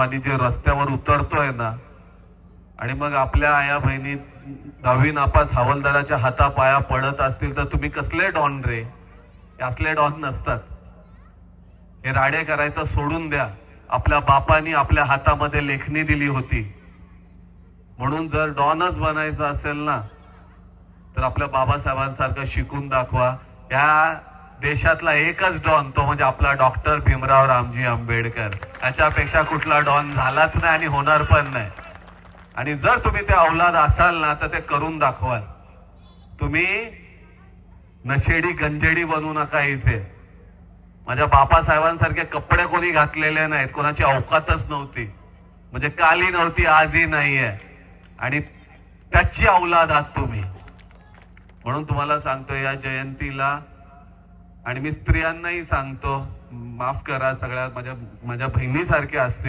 नावाने जे रस्त्यावर उतरतोय ना, आणि मग आपल्या आया बहिणी 10वी नापास हवालदाराच्या हातापाया पडत असतील तर तुम्ही कसले डॉन रे? असले डॉन नसतात. हे राडे करायचं सोडून द्या. आपल्या बापानी आपल्या हातामध्ये लेखणी दिली होती, म्हणून जर डॉनच बनायचं असेल ना तर आपल्या बाबासाहेबांसारखं शिकून दाखवा. या देशातला एकच डॉन, तो म्हणजे आपला डॉक्टर भीमराव रामजी आंबेडकर. याच्यापेक्षा कुठला डॉन झालाच नाही आणि होणार पण नाही. आणि जर तुम्ही ते औलाद असाल ना तर ते करून दाखवाल. तुम्ही नशेडी गंजेडी बनू नका. इथे माझ्या बाबासाहेबांसारखे कपडे कोणी घातलेले नाहीत, कोणाची औकातच नव्हती, म्हणजे कालही नव्हती आजही नाहीये, आणि त्याची औलाद आहात तुम्ही. म्हणून तुम्हाला सांगतो या जयंतीला, आणि मी स्त्रियांनाही सांगतो, माफ करा, सगळ्या माझ्या बहिणीसारख्या असतील